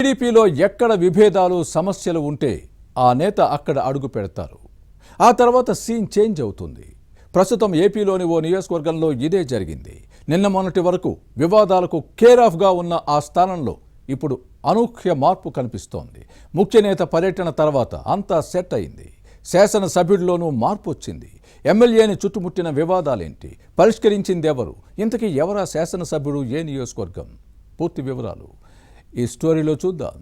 టీడీపీలో ఎక్కడ విభేదాలు సమస్యలు ఉంటే ఆ నేత అక్కడ అడుగు పెడతారు. ఆ తర్వాత సీన్ చేంజ్ అవుతుంది. ప్రస్తుతం ఏపీలోని ఓ నియోజకవర్గంలో ఇదే జరిగింది. నిన్న మొన్నటి వరకు వివాదాలకు కేర్ ఆఫ్గా ఉన్న ఆ స్థానంలో ఇప్పుడు అనూహ్య మార్పు కనిపిస్తోంది. ముఖ్య నేత పర్యటన తర్వాత అంతా సెట్ అయింది. శాసనసభ్యుడిలోనూ మార్పు వచ్చింది. ఎమ్మెల్యేని చుట్టుముట్టిన వివాదాలేంటి? పరిష్కరించింది ఎవరు? ఇంతకీ ఎవరా శాసనసభ్యుడు? ఏ నియోజకవర్గం? పూర్తి వివరాలు ఈ స్టోరీలో చూద్దాం.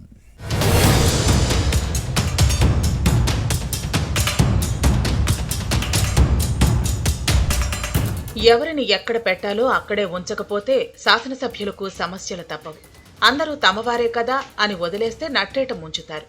ఎవరిని ఎక్కడ పెట్టాలో అక్కడే ఉంచకపోతే శాసనసభ్యులకు సమస్యలు తప్పవు. అందరూ తమవారే కదా అని వదిలేస్తే నట్టేట ముంచుతారు.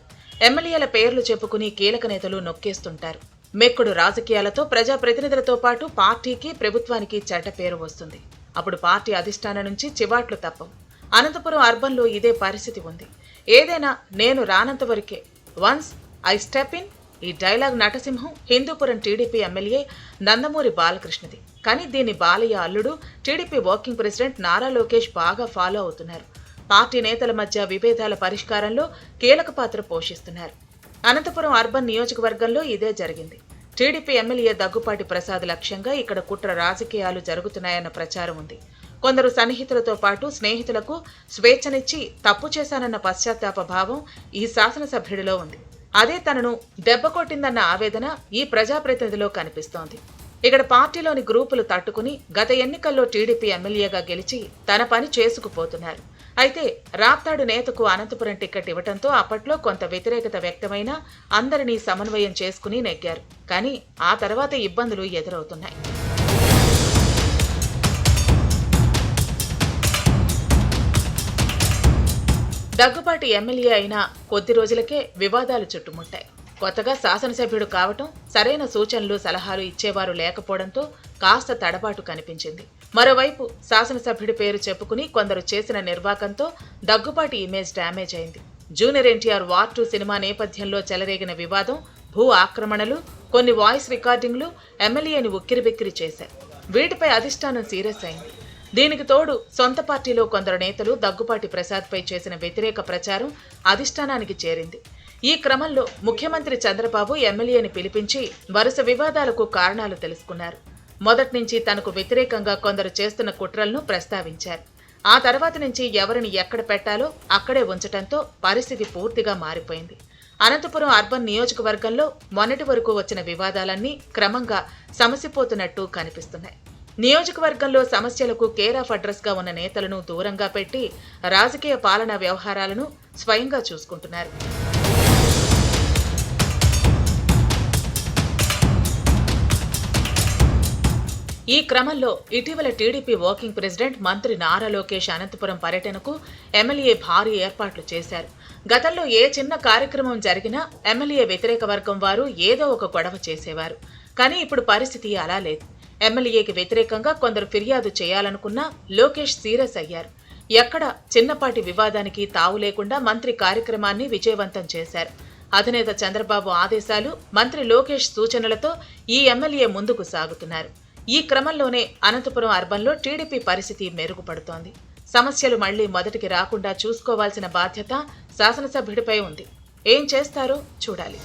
ఎమ్మెల్యేల పేర్లు చెప్పుకుని కీలక నేతలు నొక్కేస్తుంటారు. మెక్కుడు రాజకీయాలతో ప్రజాప్రతినిధులతో పాటు పార్టీకి, ప్రభుత్వానికి చెడ్డ పేరు వస్తుంది. అప్పుడు పార్టీ అధిష్టానం నుంచి చివాట్లు తప్పవు. అనంతపురం అర్బన్లో ఇదే పరిస్థితి ఉంది. ఏదైనా నేను రానంత వరకే, వన్స్ ఐ స్టెప్ ఇన్. ఈ డైలాగ్ నటసింహం హిందూపురం టీడీపీ ఎమ్మెల్యే నందమూరి బాలకృష్ణది. కానీ దీన్ని బాలయ్య అల్లుడు TDP working president Nara Lokesh బాగా ఫాలో అవుతున్నారు. పార్టీ నేతల మధ్య విభేదాల పరిష్కారంలో కీలక పాత్ర పోషిస్తున్నారు. అనంతపురం అర్బన్ నియోజకవర్గంలో ఇదే జరిగింది. టీడీపీ ఎమ్మెల్యే దగ్గుపాటి ప్రసాద్ లక్ష్యంగా ఇక్కడ కుట్ర రాజకీయాలు జరుగుతున్నాయన్న ప్రచారం ఉంది. కొందరు సన్నిహితులతో పాటు స్నేహితులకు స్వేచ్ఛనిచ్చి తప్పు చేశానన్న పశ్చాత్తాప భావం ఈ శాసనసభ్యుడిలో ఉంది. అదే తనను దెబ్బ కొట్టిందన్న ఆవేదన ఈ ప్రజాప్రతినిధిలో కనిపిస్తోంది. ఇక్కడ పార్టీలోని గ్రూపులు తట్టుకుని గత ఎన్నికల్లో టీడీపీ ఎమ్మెల్యేగా గెలిచి తన పని చేసుకుపోతున్నారు. అయితే రాప్తాడు నేతకు అనంతపురం టికెట్ ఇవ్వడంతో అప్పట్లో కొంత వ్యతిరేకత వ్యక్తమైనా అందరినీ సమన్వయం చేసుకుని నెగ్గారు. కానీ ఆ తర్వాత ఇబ్బందులు ఎదురవుతున్నాయి. దగ్గుపాటి ఎమ్మెల్యే అయినా కొద్ది రోజులకే వివాదాలు చుట్టుముట్టాయి. కొత్తగా శాసనసభ్యుడు కావటం, సరైన సూచనలు, సలహాలు ఇచ్చేవారు లేకపోవడంతో కాస్త తడబాటు కనిపించింది. మరోవైపు శాసనసభ్యుడి పేరు చెప్పుకుని కొందరు చేసిన నిర్వాకంతో దగ్గుపాటి ఇమేజ్ డ్యామేజ్ అయింది. జూనియర్ ఎన్టీఆర్ వార్ 2 సినిమా నేపథ్యంలో చెలరేగిన వివాదం, భూ ఆక్రమణలు, కొన్ని వాయిస్ రికార్డింగ్లు ఎమ్మెల్యేని ఉక్కిరిబిక్కిరి చేశాయి. వీటిపై అధిష్టానం సీరియస్ అయింది. దీనికి తోడు సొంత పార్టీలో కొందరు నేతలు దగ్గుపాటి ప్రసాద్పై చేసిన వ్యతిరేక ప్రచారం అధిష్టానానికి చేరింది. ఈ క్రమంలో ముఖ్యమంత్రి చంద్రబాబు ఎమ్మెల్యేని పిలిపించి వరుస వివాదాలకు కారణాలు తెలుసుకున్నారు. మొదటి నుంచి తనకు వ్యతిరేకంగా కొందరు చేస్తున్న కుట్రలను ప్రస్తావించారు. ఆ తర్వాత నుంచి ఎవరిని ఎక్కడ పెట్టాలో అక్కడే ఉంచటంతో పరిస్థితి పూర్తిగా మారిపోయింది. అనంతపురం అర్బన్ నియోజకవర్గంలో మొన్నటి వరకు వచ్చిన వివాదాలన్నీ క్రమంగా సమసిపోతున్నట్టు కనిపిస్తున్నాయి. నియోజకవర్గంలో సమస్యలకు కేర్ ఆఫ్ అడ్రస్ గా ఉన్న నేతలను దూరంగా పెట్టి రాజకీయ పాలనా వ్యవహారాలను స్వయంగా చూసుకుంటున్నారు. ఈ క్రమంలో ఇటీవల టీడీపీ వర్కింగ్ ప్రెసిడెంట్ మంత్రి నారా లోకేష్ అనంతపురం పర్యటనకు ఎమ్మెల్యే భారీ ఏర్పాట్లు చేశారు. గతంలో ఏ చిన్న కార్యక్రమం జరిగినా ఎమ్మెల్యే వ్యతిరేక వర్గం వారు ఏదో ఒక గొడవ చేసేవారు. కానీ ఇప్పుడు పరిస్థితి అలా లేదు. ఎమ్మెల్యేకి వ్యతిరేకంగా కొందరు ఫిర్యాదు చేయాలనుకున్నా లోకేష్ సీరియస్ అయ్యారు. ఎక్కడ చిన్నపాటి వివాదానికి తావు లేకుండా మంత్రి కార్యక్రమాన్ని విజయవంతం చేశారు. అధినేత చంద్రబాబు ఆదేశాలు, మంత్రి లోకేష్ సూచనలతో ఈ ఎమ్మెల్యే ముందుకు సాగుతున్నారు. ఈ క్రమంలోనే అనంతపురం అర్బన్లో టీడీపీ పరిస్థితి మెరుగుపడుతోంది. సమస్యలు మళ్లీ మొదటికి రాకుండా చూసుకోవాల్సిన బాధ్యత శాసనసభ్యుడిపై ఉంది. ఏం చేస్తారో చూడాలి.